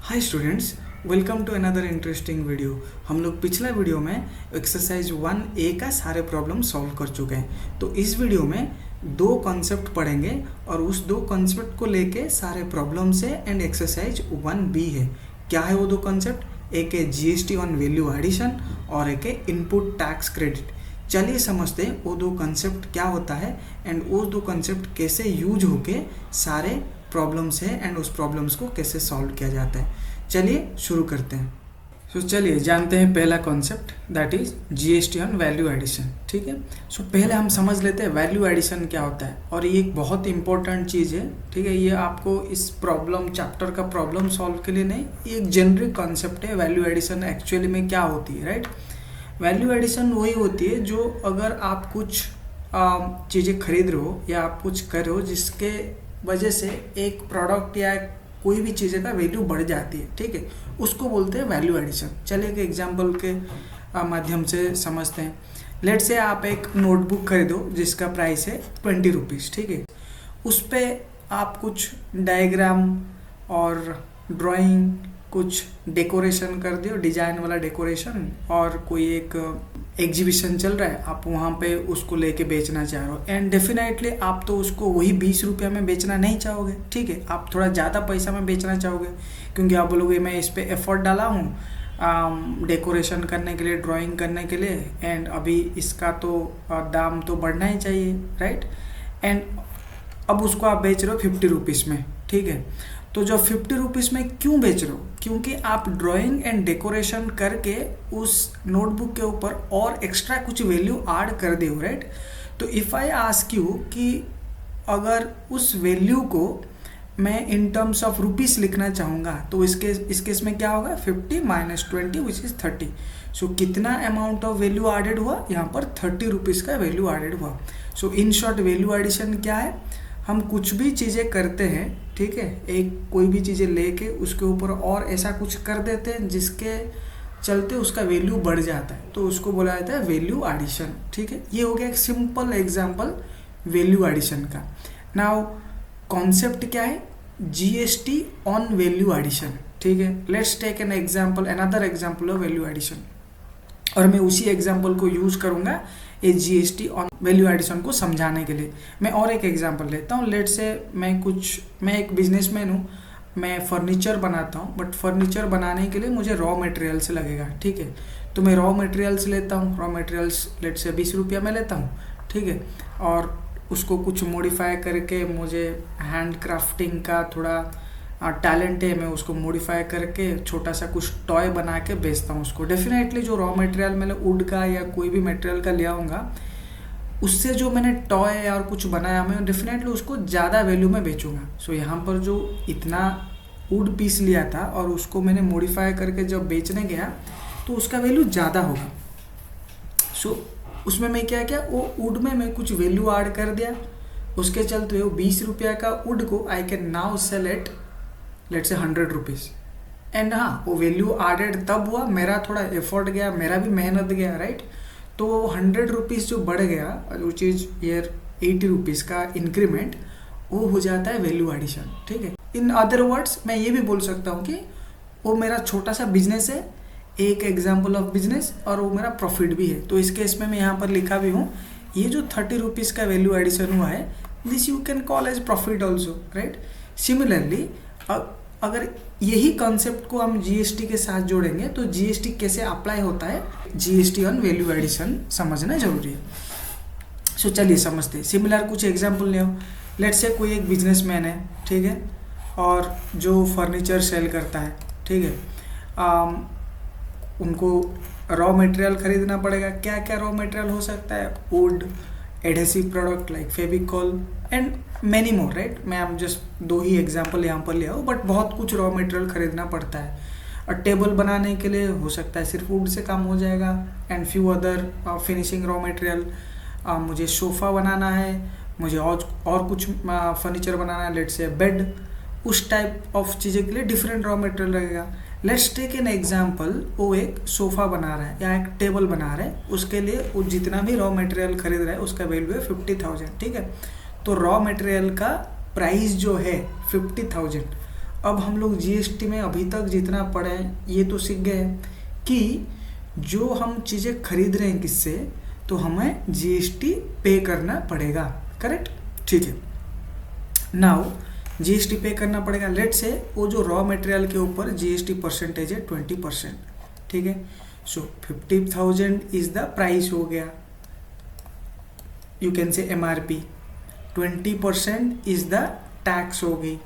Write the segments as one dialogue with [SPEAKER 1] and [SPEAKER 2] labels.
[SPEAKER 1] Hi students, welcome to another interesting video. हम लोग पिछला वीडियो में एक्सरसाइज 1A का सारे प्रॉब्लम सॉल्व कर चुके हैं। तो इस वीडियो में दो कॉन्सेप्ट पढ़ेंगे और उस दो कॉन्सेप्ट को लेके सारे प्रॉब्लम्स है एंड एक्सरसाइज 1B है। क्या है वो दो कॉन्सेप्ट? एक है जीएसटी ऑन वैल्यू एडिशन और एक है इनपुट टैक्स क्रेडिट। चलिए समझते हैं वो दो कॉन्सेप्ट क्या होता है एंड वो दो कॉन्सेप्ट कैसे यूज होके सारे प्रॉब्लम्स है एंड उस प्रॉब्लम्स को कैसे सॉल्व किया जाता है। चलिए शुरू करते हैं। सो चलिए जानते हैं पहला concept, that is GST on value addition. ठीक है, सो पहले हम समझ लेते हैं वैल्यू एडिशन क्या होता है, और ये एक बहुत इंपॉर्टेंट चीज़ है। ठीक है, ये आपको इस प्रॉब्लम चैप्टर का प्रॉब्लम सॉल्व के लिए नहीं, ये एक जेनरिक कॉन्सेप्ट है। वैल्यू एडिशन एक्चुअली में क्या होती है, राइट? वैल्यू एडिशन वही होती है जो अगर आप कुछ चीज़ें खरीद रहे हो या आप कुछ कर रहे हो जिसके वजह से एक प्रोडक्ट या कोई भी चीज़ें का वैल्यू बढ़ जाती है, ठीक है, उसको बोलते हैं वैल्यू एडिशन। चलिए एक एग्जांपल के माध्यम से समझते हैं। लेट से आप एक नोटबुक खरीदो जिसका प्राइस है 20 रुपीज़, ठीक है। उस पर आप कुछ डायग्राम और ड्राइंग, कुछ डेकोरेशन कर दियो, डिजाइन वाला डेकोरेशन, और कोई एक एग्जीबिशन चल रहा है, आप वहाँ पे उसको लेके बेचना चाह रहे हो, एंड डेफिनेटली आप तो उसको वही 20 रुपये में बेचना नहीं चाहोगे, ठीक है, आप थोड़ा ज़्यादा पैसा में बेचना चाहोगे, क्योंकि आप बोलोगे मैं इस पर एफर्ट डाला हूँ डेकोरेशन करने के लिए, ड्राइंग करने के लिए, एंड अभी इसका तो दाम तो बढ़ना ही चाहिए, राइट? एंड अब उसको आप बेच रहे हो 50 रुपीज़ में, ठीक है। तो जो 50 रुपीज़ में क्यों बेच रहे हो? क्योंकि आप ड्राइंग एंड डेकोरेशन करके उस नोटबुक के ऊपर और एक्स्ट्रा कुछ वैल्यू ऐड कर दे हो, राइट? तो इफ़ आई आस्क यू कि अगर उस वैल्यू को मैं इन टर्म्स ऑफ रुपीज़ लिखना चाहूँगा, तो इस केस में क्या होगा? 50 माइनस 20 विच इज़ 30। सो कितना अमाउंट ऑफ वैल्यू एडेड हुआ? यहाँ पर 30 रुपीज़ का वैल्यू एडेड हुआ। सो इन शॉर्ट वैल्यू एडिशन क्या है? हम कुछ भी चीज़ें करते हैं, ठीक है, एक कोई भी चीज़ें लेके उसके ऊपर और ऐसा कुछ कर देते हैं जिसके चलते उसका वैल्यू बढ़ जाता है, तो उसको बोला जाता है वैल्यू एडिशन, ठीक है। ये हो गया एक सिंपल एग्जांपल वैल्यू एडिशन का। नाउ कॉन्सेप्ट क्या है? जीएसटी ऑन वैल्यू एडिशन, ठीक है। Let's take an example, another example of value addition, और मैं उसी एग्जांपल को यूज करूंगा ये जीएसटी ऑन वैल्यू एडिशन को समझाने के लिए। मैं और एक एग्जांपल लेता हूँ। लेट से मैं एक बिजनेसमैन हूँ, मैं फर्नीचर बनाता हूँ, बट फर्नीचर बनाने के लिए मुझे रॉ मटेरियल्स लगेगा, ठीक है। तो मैं रॉ मटेरियल्स लेता हूँ, रॉ मटेरियल्स लेट से 20 रुपया में लेता हूँ, ठीक है, और उसको कुछ मॉडिफाई करके, मुझे हैंड क्राफ्टिंग का थोड़ा टैलेंट है, मैं उसको मॉडिफाई करके छोटा सा कुछ टॉय बना के बेचता हूँ उसको। डेफिनेटली जो रॉ मटेरियल मैंने वुड का या कोई भी मटेरियल का लिया होगा, उससे जो मैंने टॉय और कुछ बनाया, मैं डेफिनेटली उसको ज़्यादा वैल्यू में बेचूंगा। सो यहाँ पर जो इतना वुड पीस लिया था और उसको मैंने मॉडिफाई करके जब बेचने गया तो उसका वैल्यू ज़्यादा होगा। सो उसमें मैं क्या किया, वो वुड में मैं कुछ वैल्यू ऐड कर दिया, उसके चलते वो 20 रुपया का वुड को I can now sell it let's say 100 rupees. And हाँ, वो वैल्यू एडेड तब हुआ, मेरा थोड़ा एफर्ट गया, मेरा भी मेहनत गया, राइट? तो 100 रुपीज़ जो बढ़ गया, विच इज ईयर 80 रुपीज़ का इंक्रीमेंट, वो हो जाता है वैल्यू एडिशन, ठीक है। इन अदर वर्ड्स मैं ये भी बोल सकता हूँ कि वो मेरा छोटा सा बिजनेस है, एक एग्जाम्पल ऑफ बिजनेस, और वो मेरा प्रॉफिट भी है। तो इस केस में मैं यहाँ पर लिखा भी हूँ, ये जो 30 रुपीज़ का वैल्यू एडिशन हुआ है, this you can call as profit also, right? Similarly अगर यही कॉन्सेप्ट को हम जीएसटी के साथ जोड़ेंगे तो जीएसटी कैसे अप्लाई होता है, जीएसटी ऑन वैल्यू एडिशन समझना जरूरी है। सो चलिए समझते हैं। सिमिलर कुछ एग्जांपल ले आओ। लेट्स से कोई एक बिजनेसमैन है, ठीक है, और जो फर्नीचर सेल करता है, ठीक है, उनको रॉ मटेरियल खरीदना पड़ेगा। क्या क्या रॉ मटेरियल हो सकता है? Would, adhesive product like Fevicol and many more, right? मैं आप जस्ट दो ही एग्जांपल यहाँ पर ले आओ, बट बहुत कुछ रॉ मटेरियल खरीदना पड़ता है। और टेबल बनाने के लिए हो सकता है सिर्फ वुड से काम हो जाएगा, and few other finishing raw material. मुझे सोफ़ा बनाना है, मुझे और कुछ फर्नीचर बनाना है, लेट से बेड, उस टाइप ऑफ चीज़ें के लिए डिफरेंट रॉ मटेरियल लगेगा। लेट्स टेक एन एग्जाम्पल, वो एक सोफ़ा बना रहा है या एक टेबल बना रहा है, उसके लिए वो जितना भी रॉ मटेरियल खरीद रहा है उसका वैल्यू है 50,000, ठीक है। तो रॉ मटेरियल का प्राइस जो है 50,000, अब हम लोग जीएसटी में अभी तक जितना पढ़े हैं ये तो सीख गए हैं कि जो हम चीज़ें खरीद रहे हैं किससे, तो हमें जीएसटी पे करना पड़ेगा, करेक्ट। ठीक है, नाउ जीएसटी पे करना पड़ेगा। लेट से वो जो रॉ मटेरियल के ऊपर जीएसटी परसेंटेज है 20%, ठीक है। सो 50,000 इज द प्राइस हो गया, you can say MRP. 20% is the tax हो गई,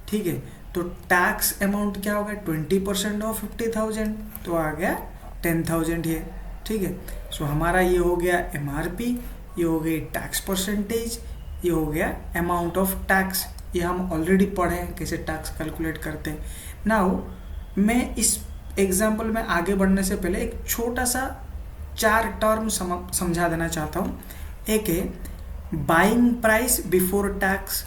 [SPEAKER 1] ठीक है। तो टैक्स अमाउंट क्या होगा, 20% ऑफ 50,000, तो आ गया 10,000 है, ठीक है। सो हमारा ये हो गया एमआरपी, ये हो गई टैक्स परसेंटेज, ये हो गया अमाउंट ऑफ टैक्स। ये हम ऑलरेडी पढ़े हैं कैसे टैक्स कैलकुलेट करते हैं। नाउ मैं इस एग्जाम्पल में आगे बढ़ने से पहले एक छोटा सा 4 टर्म समझा देना चाहता हूँ। एक है buying price before tax,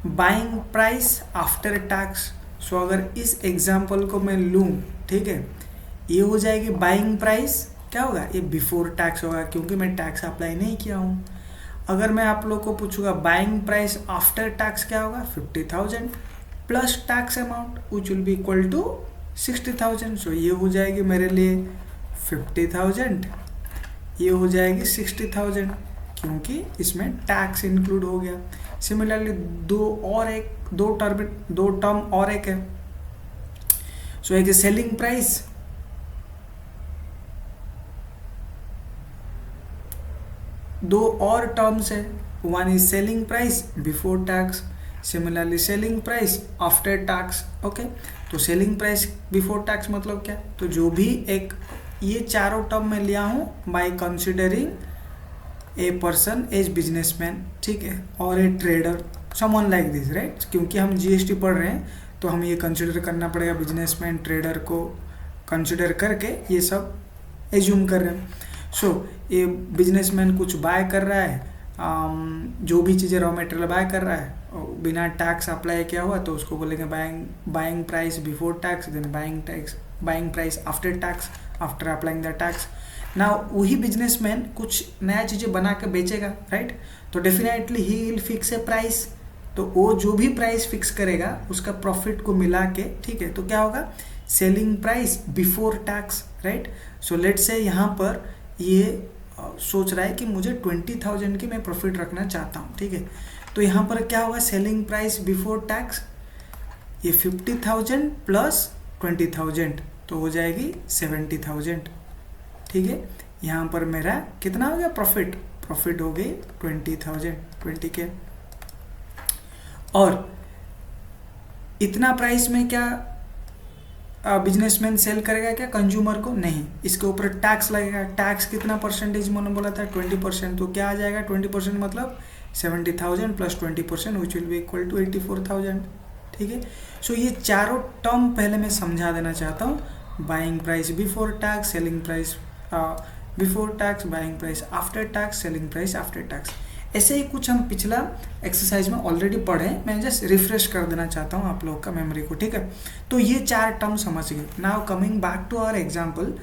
[SPEAKER 1] buying price after tax. So अगर इस एग्जाम्पल को मैं लूँ, ठीक है, ये हो जाएगी बाइंग प्राइस, क्या होगा, ये बिफोर टैक्स होगा क्योंकि मैं टैक्स अप्लाई नहीं किया हूँ। अगर मैं आप लोग को पूछूंगा बाइंग प्राइस आफ्टर टैक्स क्या होगा, 50,000 plus tax amount which will be equal to 60,000। So ये हो जाएगी मेरे लिए 50,000, ये हो जाएगी 60,000 क्योंकि इसमें टैक्स इंक्लूड हो गया। सिमिलरली दो टर्म और एक है। सो एक सेलिंग प्राइस, दो और टर्म्स है, one is selling price before tax, similarly selling price after tax. Okay, तो सेलिंग प्राइस बिफोर टैक्स मतलब क्या, तो जो भी एक ये चारों टर्म में लिया हूँ by considering a person as businessman, ठीक है, और a trader, someone like this, right. क्योंकि हम जीएसटी पढ़ रहे हैं तो हम ये कंसिडर करना पड़ेगा, बिजनेसमैन ट्रेडर को कंसिडर करके ये सब एज्यूम कर रहे हैं। सो ये बिजनेसमैन कुछ बाय कर रहा है, जो भी चीज़ें रॉ मटेरियल बाय कर रहा है बिना टैक्स अप्लाई किया हुआ, तो उसको बोलेंगे buying price before tax, then buying price after tax after applying the tax. ना वही बिजनेसमैन कुछ नया चीज़ें बना के बेचेगा, राइट, तो definitely he will fix a price. तो वो जो भी प्राइस फिक्स करेगा उसका प्रॉफिट को मिला के, ठीक है, तो क्या होगा, selling price before tax, right. So let से यहाँ पर ये सोच रहा है कि मुझे 20,000 की मैं प्रॉफिट रखना चाहता हूँ, ठीक है। तो यहाँ पर क्या होगा, सेलिंग प्राइस बिफोर टैक्स, ये 50,000 प्लस 20,000 तो हो जाएगी 70,000, ठीक है। यहाँ पर मेरा कितना हो गया, प्रॉफिट हो गई 20,000, 20 के। और इतना प्राइस में क्या बिजनेसमैन सेल करेगा क्या कंज्यूमर को, नहीं, इसके ऊपर टैक्स लगेगा। टैक्स कितना परसेंटेज मैंने बोला था, 20%, तो क्या आ जाएगा 20% मतलब 70,000 plus 20% which will be equal to 84,000, ठीक है। सो ये चारों टर्म पहले मैं समझा देना चाहता हूँ, buying price before tax, selling price before tax, buying price after tax, selling price after tax. ऐसे ही कुछ हम पिछला एक्सरसाइज में ऑलरेडी पढ़े, मैं जस्ट रिफ्रेश कर देना चाहता हूँ आप लोग का मेमोरी को, ठीक है। तो ये 4 टर्म समझ गए। Now coming back to our example,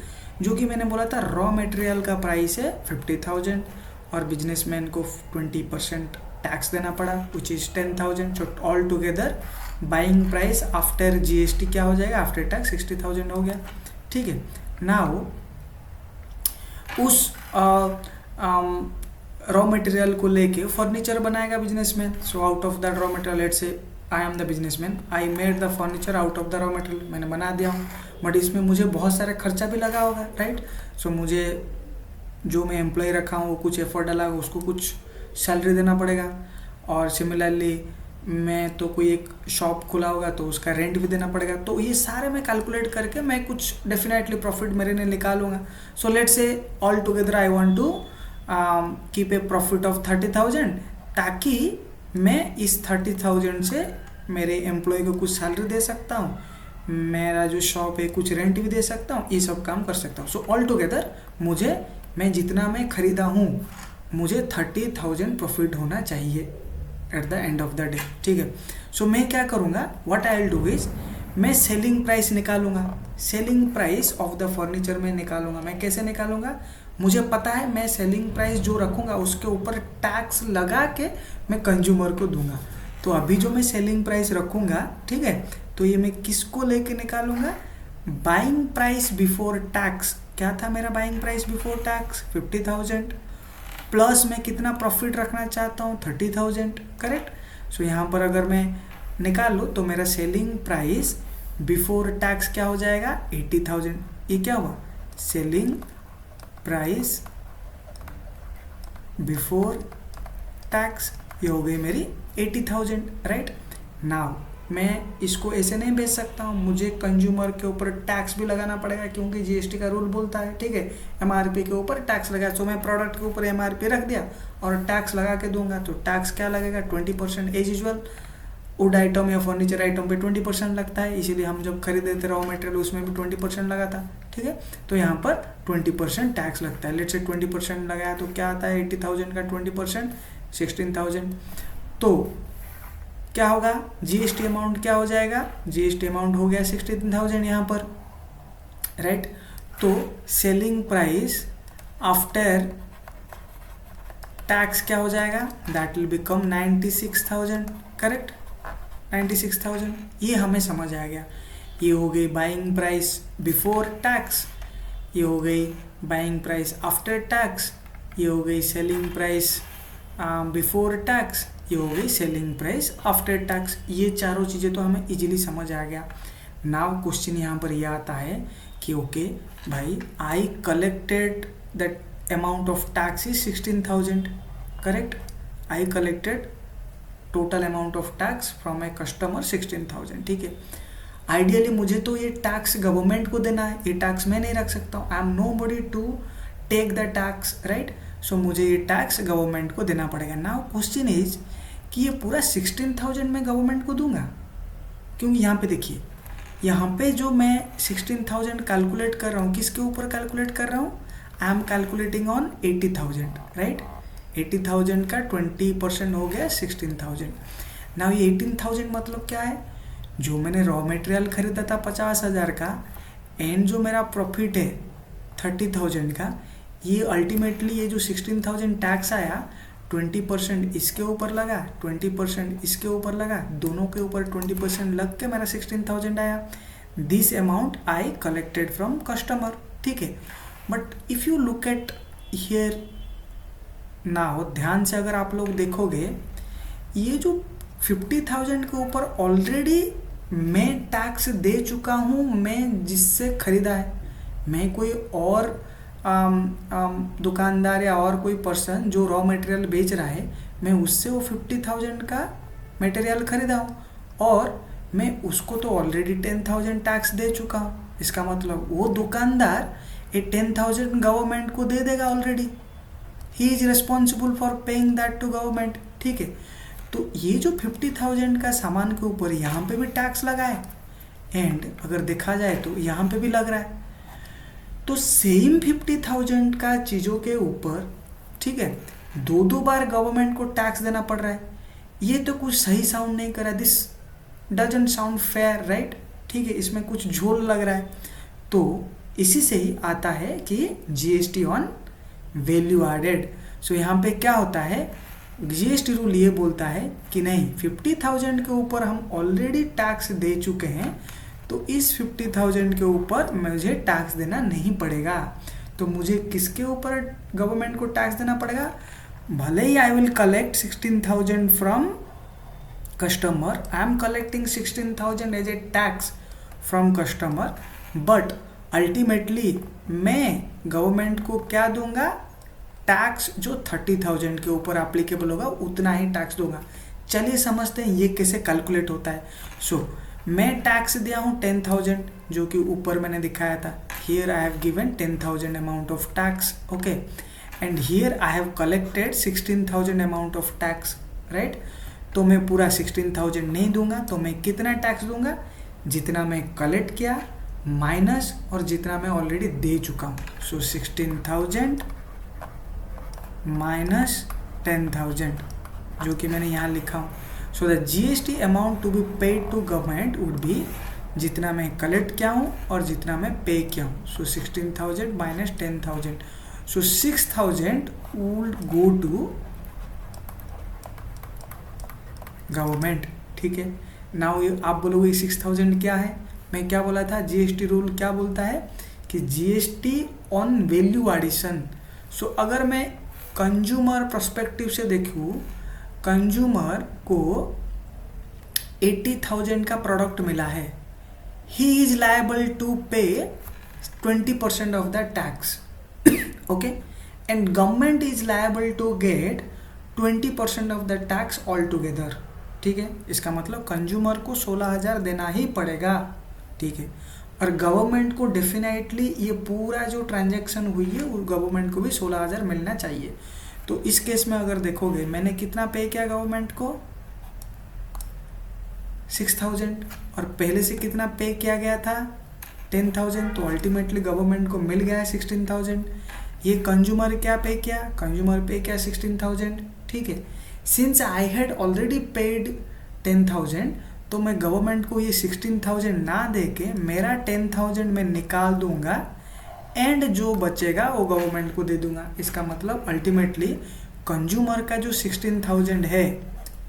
[SPEAKER 1] जो कि मैंने बोला था रॉ मटेरियल का प्राइस है 50,000 और बिजनेसमैन को 20% टैक्स देना पड़ा which is 10,000। So all together buying price after GST क्या हो जाएगा, आफ्टर टैक्स 60,000 हो गया, ठीक है। नाउ उस रॉ मटेरियल को लेके फर्नीचर बनाएगा businessman. So out of that raw material, let's say I am the businessman, I made the furniture out of the raw material, मैंने बना दिया हूँ, बट इसमें मुझे बहुत सारा खर्चा भी लगा होगा, राइट। सो मुझे जो मैं एम्प्लॉय रखा हूँ वो कुछ एफर्ट डाला, उसको कुछ सैलरी देना पड़ेगा, और सिमिलरली मैं तो कोई एक शॉप खुला होगा तो उसका रेंट भी देना पड़ेगा। तो ये सारे मैं कैलकुलेट करके मैं कुछ डेफिनेटली प्रॉफिट मेरे ने निकालूंगा। So let's say all together I want to keep a profit of 30,000, ताकि मैं इस 30,000 से मेरे एम्प्लॉय को कुछ सैलरी दे सकता हूँ, मेरा जो शॉप है कुछ रेंट भी दे सकता हूँ, ये सब काम कर सकता हूँ। सो ऑल टुगेदर मैं जितना मैं खरीदा हूँ मुझे 30,000 प्रॉफिट होना चाहिए eight the end of the day, ठीक है। सो मैं क्या करूँगा, what I will do is, मैं सेलिंग प्राइस निकालूंगा, selling price of the furniture में निकालूंगा। मैं कैसे निकालूंगा, मुझे पता है मैं सेलिंग प्राइस जो रखूंगा उसके ऊपर टैक्स लगा के मैं कंज्यूमर को दूंगा। तो अभी जो मैं सेलिंग प्राइस रखूंगा, ठीक है, तो ये मैं किसको लेके निकालूंगा, बाइंग प्राइस बिफोर टैक्स। क्या था मेरा buying price before tax, 50,000, plus मैं कितना प्रॉफिट रखना चाहता हूँ, 30,000, करेक्ट। सो यहाँ पर अगर मैं निकाल लूँ तो मेरा सेलिंग प्राइस बिफोर टैक्स क्या हो जाएगा, 80,000। ये क्या हुआ, सेलिंग प्राइस बिफोर टैक्स, ये हो गई मेरी 80,000, राइट। नाउ मैं इसको ऐसे नहीं बेच सकता हूँ, मुझे कंज्यूमर के ऊपर टैक्स भी लगाना पड़ेगा, क्योंकि जीएसटी का रूल बोलता है, ठीक है, एमआरपी के ऊपर टैक्स लगा। तो मैं प्रोडक्ट के ऊपर एमआरपी रख दिया और टैक्स लगा के दूंगा, तो टैक्स क्या लगेगा, 20% एज यूजुअल। वुड आइटम या फर्नीचर आइटम पे 20% लगता है, इसीलिए हम जब खरीदे थे रॉ मटेरियल उसमें भी 20% लगा था, ठीक है। तो यहाँ पर 20% टैक्स लगता है। लेट्स से 20% लगाया तो क्या आता है, 80,000 का 20%, 16,000। तो क्या होगा, जीएसटी अमाउंट क्या हो जाएगा, जीएसटी अमाउंट हो गया 16,000 यहाँ पर, राइट। तो सेलिंग प्राइस आफ्टर टैक्स क्या हो जाएगा, दैट विल बिकम 96,000, करेक्ट, 96,000। ये हमें समझ आ गया। ये हो गई बाइंग प्राइस बिफोर टैक्स, ये हो गई बाइंग प्राइस आफ्टर टैक्स, ये हो गई सेलिंग प्राइस बिफोर टैक्स, ये हो गई सेलिंग प्राइस आफ्टर टैक्स। ये चारों चीज़ें तो हमें इजीली समझ आ गया। नाउ क्वेश्चन यहाँ पर यह आता है कि ओके भाई, I collected that amount of tax is 16,000, correct, I collected total amount of tax from a customer 16,000, ठीक है। आइडियली मुझे तो ये टैक्स गवर्नमेंट को देना है, ये टैक्स मैं नहीं रख सकता हूँ, I am nobody to take the tax, right. So मुझे ये टैक्स गवर्नमेंट को देना पड़ेगा। नाउ क्वेश्चन इज कि ये पूरा 16,000 मैं गवर्नमेंट को दूंगा, क्योंकि यहाँ पे देखिए, यहाँ पे जो मैं 16,000 कैलकुलेट कर रहा हूँ, किसके ऊपर कैलकुलेट कर रहा हूँ, I am calculating on 80,000, right. 80,000 का 20% हो गया 16,000। नाउ ये 18,000 मतलब क्या है, जो मैंने रॉ मटेरियल खरीदा था 50,000 का, एंड जो मेरा प्रॉफिट है 30,000 का, ये अल्टीमेटली ये जो 16,000 टैक्स आया, 20% इसके ऊपर लगा, 20% इसके ऊपर लगा, दोनों के ऊपर 20% लग के मेरा 16,000 आया। This amount I collected from customer, ठीक है। But if you look at here now, ध्यान से अगर आप लोग देखोगे, ये जो 50,000 के ऊपर ऑलरेडी मैं टैक्स दे चुका हूँ, मैं जिससे खरीदा है, मैं कोई और दुकानदार या और कोई पर्सन जो रॉ मटेरियल बेच रहा है, मैं उससे वो 50,000 का मटेरियल खरीदा हूँ, और मैं उसको तो ऑलरेडी 10,000 टैक्स दे चुका हूँ। इसका मतलब वो दुकानदार ये 10,000 गवर्नमेंट को दे देगा already, he is responsible for paying that to government, ठीक है। तो ये जो 50,000 का सामान के ऊपर यहाँ पे भी टैक्स लगा है, एंड अगर देखा जाए तो यहाँ पे भी लग रहा है, तो सेम 50,000 का चीज़ों के ऊपर, ठीक है, दो बार गवर्नमेंट को टैक्स देना पड़ रहा है। ये तो कुछ सही साउंड नहीं कर रहा, this doesn't sound fair, right, ठीक है, इसमें कुछ झोल लग रहा है। तो इसी से ही आता है कि जीएसटी ऑन वैल्यू एडेड। सो यहाँ पे क्या होता है, जीएसटी रूल ये बोलता है कि नहीं, 50,000 के ऊपर हम ऑलरेडी टैक्स दे चुके हैं, तो इस 50,000 के ऊपर मुझे टैक्स देना नहीं पड़ेगा। तो मुझे किसके ऊपर गवर्नमेंट को टैक्स देना पड़ेगा, भले ही I will collect 16,000 from customer, I am collecting 16,000 as a tax from customer, but ultimately मैं गवर्नमेंट को क्या दूंगा, टैक्स जो 30,000 के ऊपर एप्लीकेबल होगा उतना ही टैक्स दूंगा। चलिए समझते हैं ये कैसे कैलकुलेट होता है। सो मैं टैक्स दिया हूँ 10,000, जो कि ऊपर मैंने दिखाया था, here I have given 10,000 amount of tax, okay, and here I have collected 16,000 amount of tax, right. तो मैं पूरा 16,000 नहीं दूंगा, तो मैं कितना टैक्स दूंगा, जितना मैं कलेक्ट किया माइनस और जितना मैं ऑलरेडी दे चुका हूँ। सो 16,000 माइनस 10,000, जो कि मैंने यहाँ लिखा हूँ। So the GST amount to be paid to government would be, जितना मैं कलेक्ट किया हूँ और जितना मैं पे किया हूँ। So 16,000 minus 10,000, so 6,000 would go to government, ठीक है। नाउ आप बोलोगे 6000 क्या है, मैं क्या बोला था, जीएसटी रूल क्या बोलता है कि जीएसटी ऑन वैल्यू एडिशन। सो अगर मैं कंज्यूमर पर्सपेक्टिव से देखूँ, कंज्यूमर को 80,000 का प्रोडक्ट मिला है, he is liable to pay 20% of the tax, okay, and government is liable to get 20% of the tax all together, ठीक है। इसका मतलब कंज्यूमर को 16,000 देना ही पड़ेगा, ठीक है, और गवर्नमेंट को डेफिनेटली ये पूरा जो ट्रांजैक्शन हुई है वो गवर्नमेंट को भी 16,000 मिलना चाहिए। तो इस केस में अगर देखोगे मैंने कितना पे किया गवर्नमेंट को 6,000, और पहले से कितना पे किया गया था 10,000, तो अल्टीमेटली गवर्नमेंट को मिल गया है 16,000। ये कंज्यूमर क्या पे किया, कंज्यूमर पे किया 16,000, ठीक है। Since I had already paid 10,000, तो मैं गवर्नमेंट को ये 16,000 ना दे के मेरा 10,000 मैं निकाल दूंगा एंड जो बचेगा वो गवर्नमेंट को दे दूंगा। इसका मतलब अल्टीमेटली कंज्यूमर का जो 16,000 है,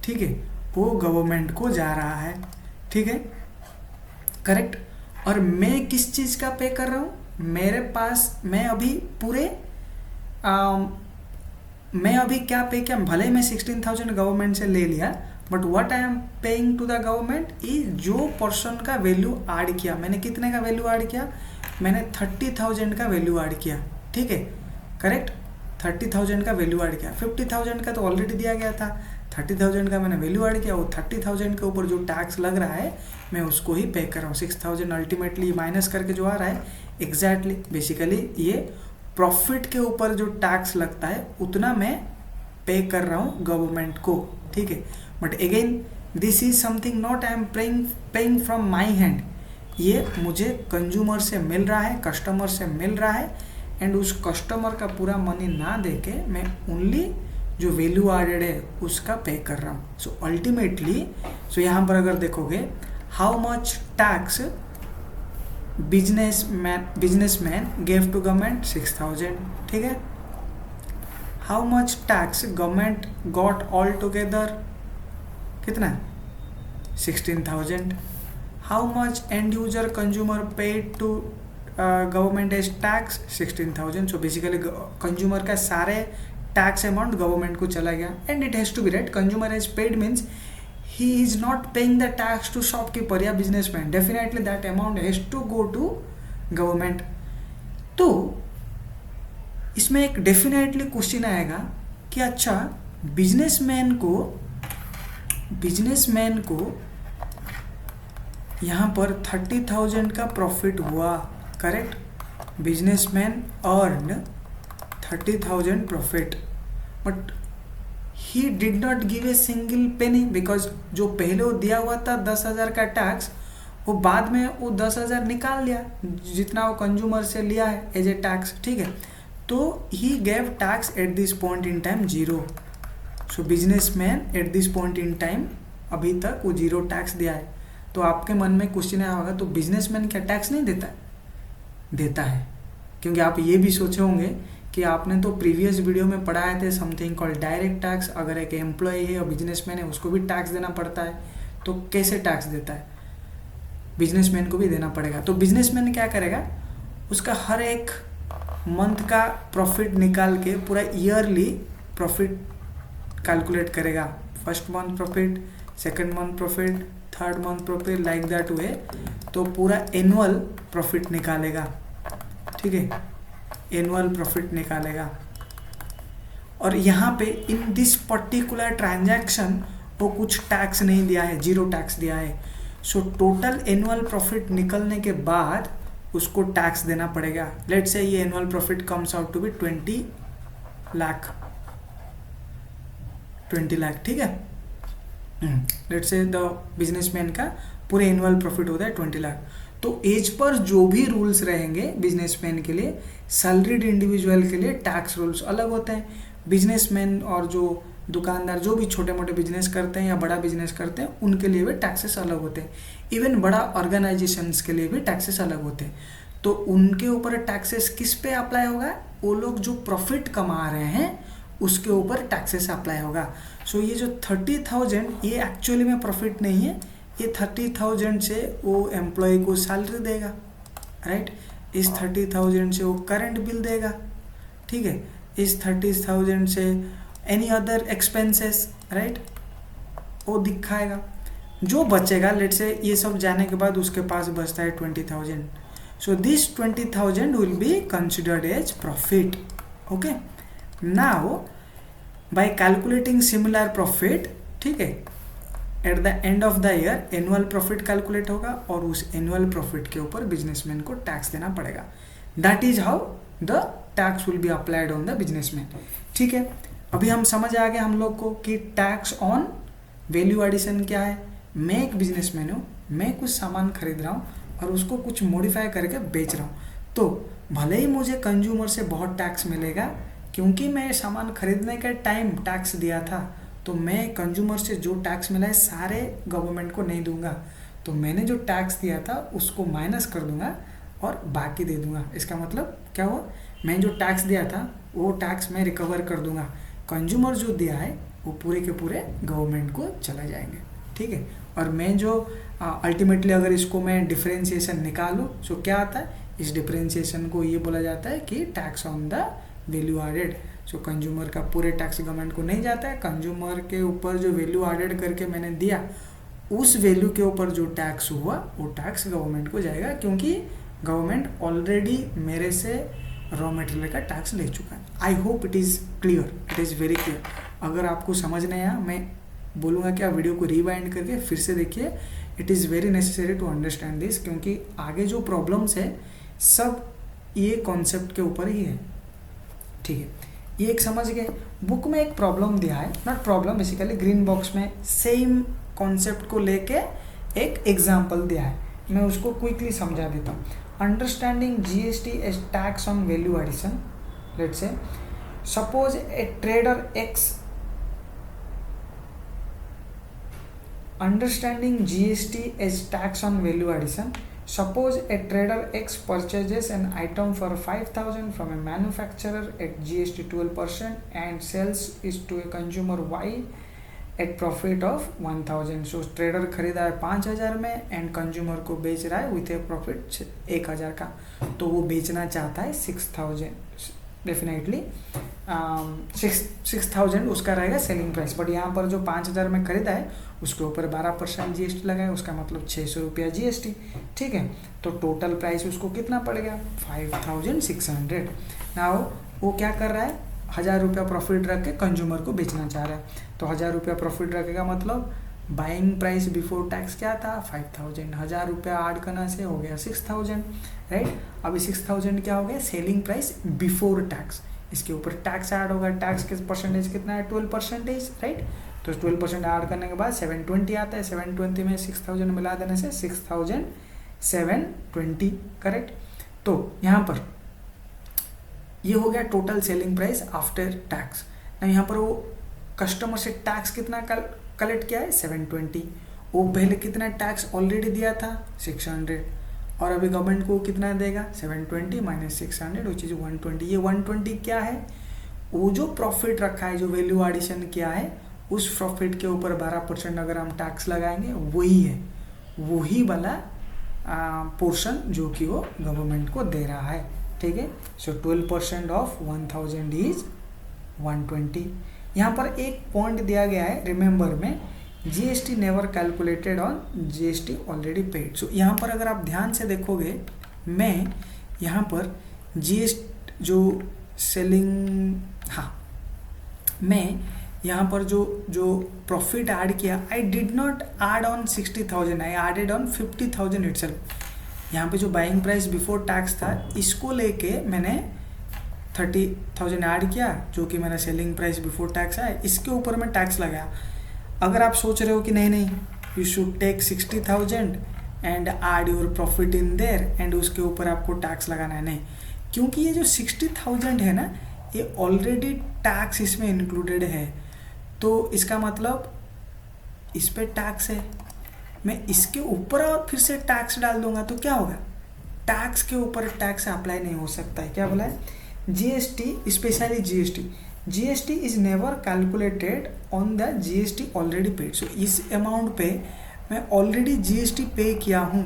[SPEAKER 1] ठीक है, वो गवर्नमेंट को जा रहा है, ठीक है, करेक्ट। और मैं किस चीज़ का पे कर रहा हूँ, मेरे पास मैं अभी पूरे मैं अभी क्या पे किया, भले मैं 16,000 गवर्नमेंट से ले लिया, but what I am paying to the government is जो पर्सन का वैल्यू ऐड किया, मैंने कितने का वैल्यू ऐड किया, मैंने 30,000 का वैल्यू ऐड किया, ठीक है, करेक्ट, 30,000 का वैल्यू ऐड किया। 50,000 का तो ऑलरेडी दिया गया था, 30,000 का मैंने वैल्यू ऐड किया, वो 30,000 के ऊपर जो टैक्स लग रहा है मैं उसको ही पे कर रहा हूँ। 6,000 अल्टीमेटली माइनस करके जो आ रहा है एग्जैक्टली बेसिकली ये प्रॉफिट के ऊपर जो टैक्स लगता है उतना मैं पे कर रहा हूँ गवर्नमेंट को, ठीक है। But again this is something not I am paying from my hand, ये मुझे कंज्यूमर से मिल रहा है, कस्टमर से मिल रहा है, एंड उस कस्टमर का पूरा मनी ना दे के मैं ओनली जो वैल्यू एडेड है उसका पे कर रहा हूँ। सो अल्टीमेटली यहाँ पर अगर देखोगे how much tax businessman gave to government 6,000, ठीक है। How much tax government got all together कितना 16,000। How much end user consumer paid to government as tax 16,000। So basically consumer का सारे टैक्स अमाउंट गवर्नमेंट को चला गया, and it has to be right, consumer has paid means he is not paying the tax to shopkeeper या businessman, definitely that amount has to go to government। तो इसमें एक definitely question आएगा कि अच्छा बिजनेसमैन को यहाँ पर 30,000 का प्रॉफिट हुआ, correct, businessman earn 30,000 profit, but he did not give a single penny because जो पहले वो दिया हुआ था 10,000 का टैक्स, वो बाद में वो 10,000 निकाल लिया जितना वो कंज्यूमर से लिया है एज ए टैक्स, ठीक है। तो he gave tax at this point in time 0। So businessman at this point in time अभी तक वो 0 टैक्स दिया है। तो आपके मन में क्वेश्चन आया होगा तो बिजनेसमैन क्या टैक्स नहीं देता है? देता है, क्योंकि आप ये भी सोचे होंगे कि आपने तो प्रीवियस वीडियो में पढ़ाए थे समथिंग कॉल्ड डायरेक्ट टैक्स। अगर एक एम्प्लॉय है और बिजनेसमैन है उसको भी टैक्स देना पड़ता है, तो कैसे टैक्स देता है? बिजनेसमैन को भी देना पड़ेगा। तो बिजनेसमैन क्या करेगा, उसका हर एक मंथ का प्रॉफिट निकाल के पूरा ईयरली प्रॉफिट कैलकुलेट करेगा। First month profit, second month profit, third month profit, like that way. तो पूरा एनुअल प्रॉफिट निकालेगा, ठीक है, एनुअल प्रॉफिट निकालेगा। और यहाँ पे इन दिस पर्टिकुलर ट्रांजैक्शन वो कुछ टैक्स नहीं दिया है, 0 टैक्स दिया है। सो टोटल एनुअल प्रॉफिट निकलने के बाद उसको टैक्स देना पड़ेगा। लेट्स से ये annual profit comes out to be 20 lakh, ठीक है। लेट्स से द बिजनेसमैन का पूरे एनुअल प्रॉफिट होता है 20 लाख। तो एज पर जो भी रूल्स रहेंगे बिजनेसमैन के लिए, सैलरीड इंडिविजुअल के लिए टैक्स रूल्स अलग होते हैं। बिजनेसमैन और जो दुकानदार जो भी छोटे मोटे बिजनेस करते हैं या बड़ा बिजनेस करते हैं उनके लिए भी टैक्सेस अलग होते हैं। इवन बड़ा ऑर्गेनाइजेशंस के लिए भी टैक्सेस अलग होते हैं। तो उनके ऊपर टैक्सेस किस पे अप्लाई होगा? वो लोग जो प्रॉफिट कमा रहे हैं उसके ऊपर टैक्सेस अप्लाई होगा। सो ये जो 30,000 ये एक्चुअली में प्रॉफिट नहीं है, ये 30,000 से वो एम्प्लॉय को सैलरी देगा, राइट। इस 30,000 से वो करंट बिल देगा, ठीक है। इस 30,000 से एनी अदर एक्सपेंसेस, राइट, वो दिखाएगा। जो बचेगा लेट से ये सब जाने के बाद उसके पास बचता है 20,000, so this 20,000 will be considered as profit. Okay, now by calculating similar profit, ठीक है, at the end of the year annual profit calculate होगा और उस एनुअल प्रॉफिट के ऊपर बिजनेसमैन को टैक्स देना पड़ेगा। That is how the tax will be applied on the businessman, ठीक है। अभी हम समझ आ गए हम लोग को कि टैक्स ऑन वैल्यू एडिशन क्या है। मैं एक बिजनेसमैन हूँ, मैं कुछ सामान खरीद रहा हूँ और उसको कुछ मॉडिफाई करके बेच रहा हूँ, तो भले ही मुझे कंज्यूमर से बहुत टैक्स मिलेगा क्योंकि मैं सामान खरीदने के टाइम टैक्स दिया था, तो मैं कंज्यूमर से जो टैक्स मिला है सारे गवर्नमेंट को नहीं दूंगा, तो मैंने जो टैक्स दिया था उसको माइनस कर दूंगा और बाकी दे दूंगा। इसका मतलब क्या हुआ, मैं जो टैक्स दिया था वो टैक्स मैं रिकवर कर दूंगा, कंज्यूमर जो दिया है वो पूरे के पूरे गवर्नमेंट को चला जाएंगे, ठीक है। और मैं जो अल्टीमेटली अगर इसको मैं डिफरेंशिएशन निकालूँ तो क्या आता है, इस डिफरेंशिएशन को ये बोला जाता है कि tax on the value added. So consumer का पूरे टैक्स गवर्नमेंट को नहीं जाता है, कंज्यूमर के ऊपर जो वैल्यू एडेड करके मैंने दिया उस वैल्यू के ऊपर जो टैक्स हुआ वो टैक्स गवर्नमेंट को जाएगा, क्योंकि गवर्नमेंट ऑलरेडी मेरे से रॉ मटेरियल का टैक्स ले चुका है। I hope it is clear, it is very clear. अगर आपको समझ नहीं आया, मैं बोलूँगा कि आप वीडियो को रिवाइंड करके फिर से देखिए। It is very necessary to understand this, क्योंकि आगे जो प्रॉब्लम्स है सब ये कॉन्सेप्ट के ऊपर ही है, ठीक है। ये एक समझ गए। बुक में एक प्रॉब्लम दिया है, not problem, basically green box में सेम कॉन्सेप्ट को लेके एक एग्जाम्पल दिया है, मैं उसको क्विकली समझा देता हूँ। Understanding GST as tax on value addition, let's say suppose a trader X, understanding GST as tax on value addition. Suppose a trader X purchases an item for 5,000 from a manufacturer at GST 12% and sells it to a consumer Y at profit of 1,000. So trader खरीदा है 5,000 में and consumer को बेच रहा है with A profit 1,000 का, तो वो बेचना चाहता है 6,000, डेफिनेटली 6,000 उसका रहेगा सेलिंग प्राइस, बट यहाँ पर जो 5,000 में खरीदा है उसके ऊपर 12% जीएसटी लगा है, उसका मतलब 600 रुपया जीएसटी, ठीक है। तो टोटल प्राइस उसको कितना पड़ेगा, 5,600। नाउ वो क्या कर रहा है, 1,000 रुपया प्रॉफिट रख के कंज्यूमर को बेचना चाह रहा है, तो 1,000 रुपया प्रॉफिट रखेगा, मतलब बाइंग प्राइस बिफोर टैक्स क्या था 5,000, 1,000 रुपया ऐड करना से हो गया 6,000, राइट। अभी 6,000 क्या हो गया, सेलिंग प्राइस बिफोर टैक्स, इसके ऊपर टैक्स ऐड होगा, टैक्स के परसेंटेज कितना है 12%, राइट। तो 12% ऐड करने के बाद 720 आता है, 720 में 6,000 मिला देने से 6,720, करेक्ट। तो यहाँ पर ये हो गया total selling price after tax. यहाँ पर वो कस्टमर से टैक्स कितना कलेक्ट किया है 720, वो पहले कितना टैक्स ऑलरेडी दिया था 600, और अभी गवर्नमेंट को कितना देगा 720 माइनस 600 विच इज 120। ये 120 क्या है, वो जो प्रॉफिट रखा है, जो वैल्यू एडिशन किया है, उस प्रॉफिट के ऊपर 12% अगर हम टैक्स लगाएंगे वही है, वही वाला पोर्शन जो कि वो गवर्नमेंट को दे रहा है, ठीक है। सो 12% ऑफ 1,000 इज 120। यहाँ पर एक पॉइंट दिया गया है, रिमेंबर में GST never calculated on GST already paid. So यहाँ पर अगर आप ध्यान से देखोगे, मैं यहाँ पर जीएसटी जो सेलिंग, हाँ, मैं यहाँ पर जो प्रॉफिट ऐड किया, I did not add on 60,000, I added on 50,000 itself. यहाँ पे जो बाइंग प्राइस बिफोर टैक्स था, इसको लेके मैंने 30,000 ऐड किया, जो कि मेरा सेलिंग प्राइस बिफोर टैक्स है, इसके ऊपर मैं टैक्स लगाया। अगर आप सोच रहे हो कि नहीं, you should take 60,000 and add your profit in there and उसके ऊपर आपको टैक्स लगाना है, नहीं, क्योंकि ये जो 60,000 है ना, ये ऑलरेडी टैक्स इसमें इंक्लूडेड है, तो इसका मतलब इस पे टैक्स है। मैं इसके ऊपर और फिर से टैक्स डाल दूंगा तो क्या होगा, टैक्स के ऊपर टैक्स अप्लाई नहीं हो सकता है। क्या बोला है, GST, specially GST is never calculated on the GST already paid. So इस अमाउंट पे मैं ऑलरेडी जीएसटी पे किया हूँ,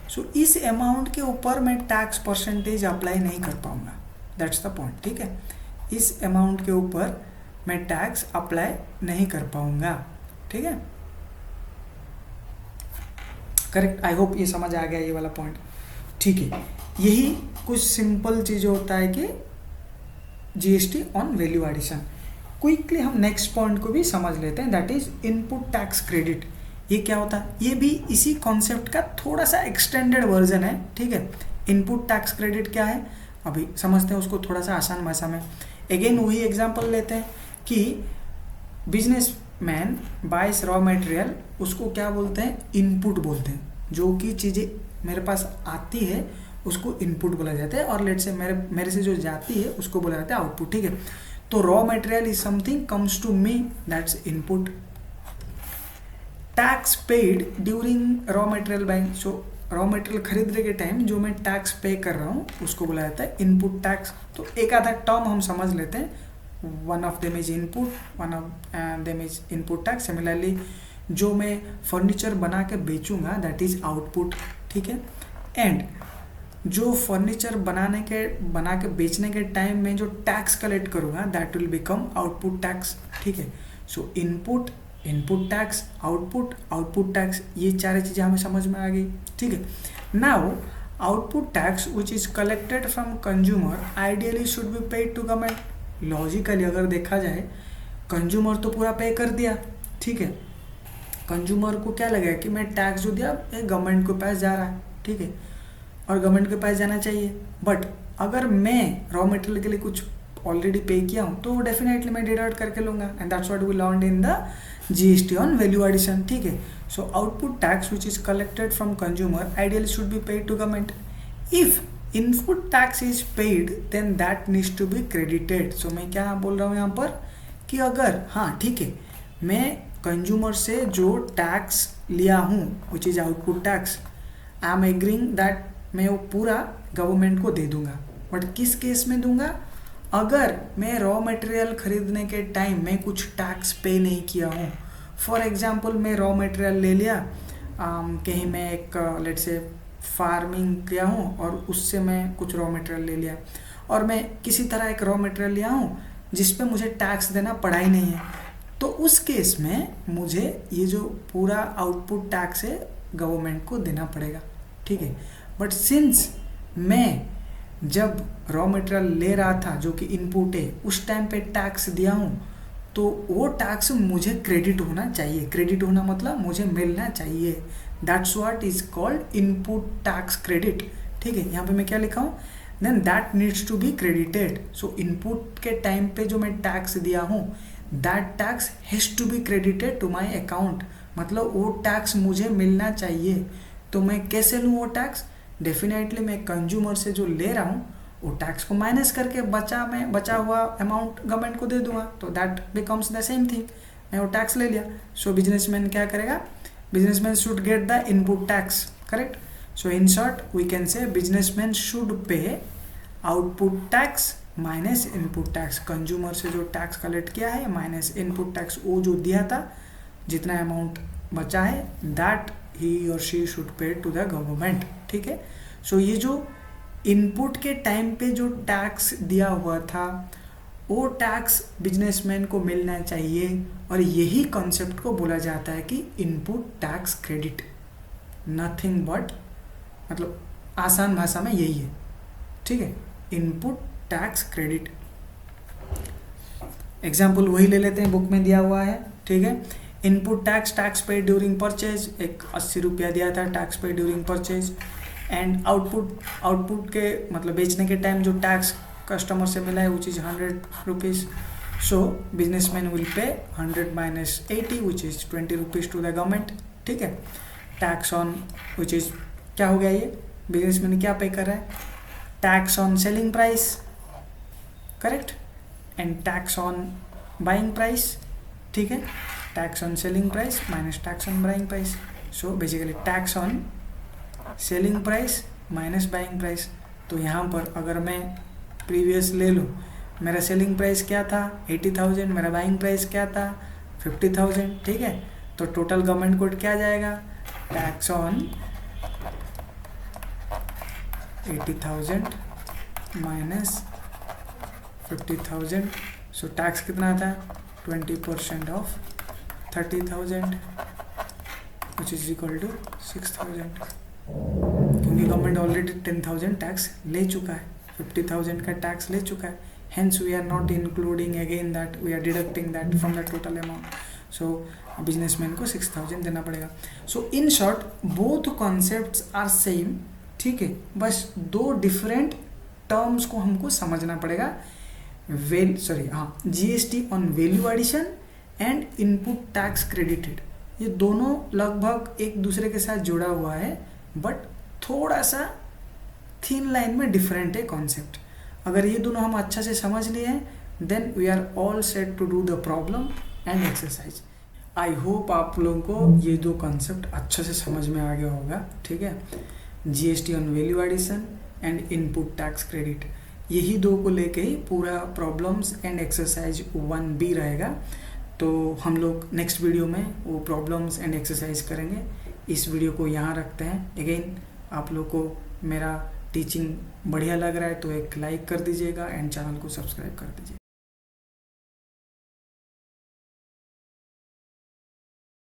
[SPEAKER 1] सो इस अमाउंट के ऊपर मैं टैक्स परसेंटेज अप्लाई नहीं कर पाऊँगा। दैट्स द पॉइंट, ठीक है। इस अमाउंट के ऊपर मैं टैक्स अप्लाई नहीं कर पाऊँगा, ठीक है। करेक्ट, आई होप ये समझ आ गया ये वाला पॉइंट, ठीक है। यही कुछ सिंपल चीज़ होता है कि GST on value addition. Quickly हम नेक्स्ट पॉइंट को भी समझ लेते हैं, that is input tax credit. ये क्या होता है? ये भी इसी कॉन्सेप्ट का थोड़ा सा एक्सटेंडेड वर्जन है, ठीक है। इनपुट टैक्स क्रेडिट क्या है अभी समझते हैं उसको थोड़ा सा आसान भाषा में। अगेन वही एग्जांपल लेते हैं कि बिजनेसमैन बाइस रॉ मटेरियल, उसको क्या बोलते हैं? इनपुट बोलते हैं। जो कि चीज़ें मेरे पास आती है उसको इनपुट बोला जाता है, और लेट से मेरे से जो जाती है उसको बोला जाता है आउटपुट, ठीक है। तो raw material is something comes to me, that's input. Tax paid during raw material buying, so raw material खरीदने के टाइम जो मैं टैक्स पे कर रहा हूँ उसको बोला जाता है इनपुट टैक्स। तो एक आधा टर्म हम समझ लेते हैं, one of them is input, one of them is input tax. Similarly जो मैं फर्नीचर बना के बेचूंगा दैट इज आउटपुट, ठीक है। एंड जो फर्नीचर बना के बेचने के टाइम में जो टैक्स कलेक्ट करूँगा that will become output tax, ठीक है। सो input, input tax, output tax, ये चार चीज़ें हमें समझ में आ गई, ठीक है। Now output tax which is collected from consumer ideally should be paid to government. Logically अगर देखा जाए कंज्यूमर तो पूरा पे कर दिया, ठीक है। कंज्यूमर को क्या लगेगा कि मैं टैक्स जो दिया गवर्नमेंट के पास जा रहा है, ठीक है, और गवर्नमेंट के पास जाना चाहिए। बट अगर मैं रॉ मटेरियल के लिए कुछ ऑलरेडी पे किया हूँ तो डेफिनेटली मैं डिडक्ट करके लूँगा, and that's what we learned in the GST on value addition, ठीक है। So output tax which is collected from consumer ideally should be paid to government. If input tax is paid then that needs to be credited. So मैं क्या बोल रहा हूँ यहाँ पर कि अगर, हाँ ठीक है, मैं कंज्यूमर से जो टैक्स लिया हूँ which is output tax, I am agreeing that मैं वो पूरा गवर्नमेंट को दे दूंगा। बट किस केस में दूंगा? अगर मैं रॉ मटेरियल खरीदने के टाइम में कुछ टैक्स पे नहीं किया हूँ। फॉर एग्जांपल मैं रॉ मटेरियल ले लिया, कहीं मैं एक लेट से फार्मिंग किया हूँ और उससे मैं कुछ रॉ मटेरियल ले लिया, और मैं किसी तरह एक रॉ मटेरियल लिया हूँ जिस पे मुझे टैक्स देना पड़ा ही नहीं है, तो उस केस में मुझे ये जो पूरा आउटपुट टैक्स है गवर्नमेंट को देना पड़ेगा, ठीक है। बट सिंस मैं जब रॉ मटेरियल ले रहा था जो कि इनपुट है उस टाइम पे टैक्स दिया हूँ, तो वो टैक्स मुझे क्रेडिट होना चाहिए। क्रेडिट होना मतलब मुझे मिलना चाहिए, that's what is called input tax credit, ठीक है। यहाँ पे मैं क्या लिखा हूँ? Then that needs to be credited. So input के टाइम पे जो मैं टैक्स दिया हूँ that tax has to be credited to my account, मतलब वो टैक्स मुझे मिलना चाहिए। तो मैं कैसे लूँ वो टैक्स? डेफिनेटली मैं कंज्यूमर से जो ले रहा हूँ वो टैक्स को माइनस करके बचा हुआ अमाउंट गवर्नमेंट को दे दूंगा, तो that becomes the same thing. मैं वो टैक्स ले लिया, सो बिजनेसमैन क्या करेगा? Businessman should get the input tax, correct. So in short we can say businessman should pay output tax minus input tax. Consumer से जो टैक्स कलेक्ट किया है माइनस इनपुट टैक्स, वो जो दिया था जितना अमाउंट बचा है that he or she should pay to the government, ठीक है। सो ये जो इनपुट के टाइम पे जो टैक्स दिया हुआ था वो टैक्स बिजनेसमैन को मिलना चाहिए, और यही कॉन्सेप्ट को बोला जाता है कि input tax credit. Nothing but, मतलब आसान भाषा में यही है, ठीक है, इनपुट टैक्स क्रेडिट। एग्जाम्पल वही ले लेते हैं, बुक में दिया हुआ है, ठीक है। Input tax paid during purchase, एक 80 रुपया दिया था tax paid during purchase. And output के मतलब बेचने के टाइम जो टैक्स कस्टमर से मिला है which is 100 rupees. So businessman will pay 100 minus 80 which is 20 rupees to the government, ठीक है। टैक्स ऑन विच इज क्या हो गया, ये बिजनेसमैन क्या पे कर रहा है? Tax on selling price, correct, and tax on buying price, ठीक है। Tax on selling price minus tax on buying price. So basically tax on selling price minus buying price. तो यहाँ पर अगर मैं प्रीवियस ले लूँ, मेरा सेलिंग प्राइस क्या था 80,000, मेरा बाइंग प्राइस क्या था 50,000, ठीक है। तो टोटल गवर्नमेंट को क्या जाएगा tax on 80,000 minus 50,000, so tax कितना आता है 20% of 30,000 which is equal to 6,000, क्योंकि गवर्नमेंट ऑलरेडी 10,000 टैक्स ले चुका है, 50,000 का टैक्स ले चुका है, hence we are not including again that, we are deducting that from the total amount. So businessman को 6,000 देना पड़ेगा. So in short both concepts are same, ठीक है, बस दो डिफरेंट टर्म्स को हमको समझना पड़ेगा. GST on value addition and input tax credited, ये दोनों लगभग एक दूसरे के साथ जुड़ा हुआ है, बट थोड़ा सा थिन लाइन में डिफरेंट है कॉन्सेप्ट. अगर ये दोनों हम अच्छा से समझ लिए हैं then we are all set to do the problem and exercise. I hope आप लोगों को ये दो कॉन्सेप्ट अच्छे से समझ में आ गया होगा. ठीक है, GST on value addition and input tax credit, यही दो को लेके ही पूरा प्रॉब्लम्स एंड एक्सरसाइज 1B रहेगा. तो हम लोग नेक्स्ट वीडियो में वो प्रॉब्लम्स एंड एक्सरसाइज करेंगे. इस वीडियो को यहाँ रखते हैं. अगेन आप लोग को मेरा टीचिंग बढ़िया लग रहा है तो एक लाइक कर दीजिएगा एंड चैनल को सब्सक्राइब कर दीजिए.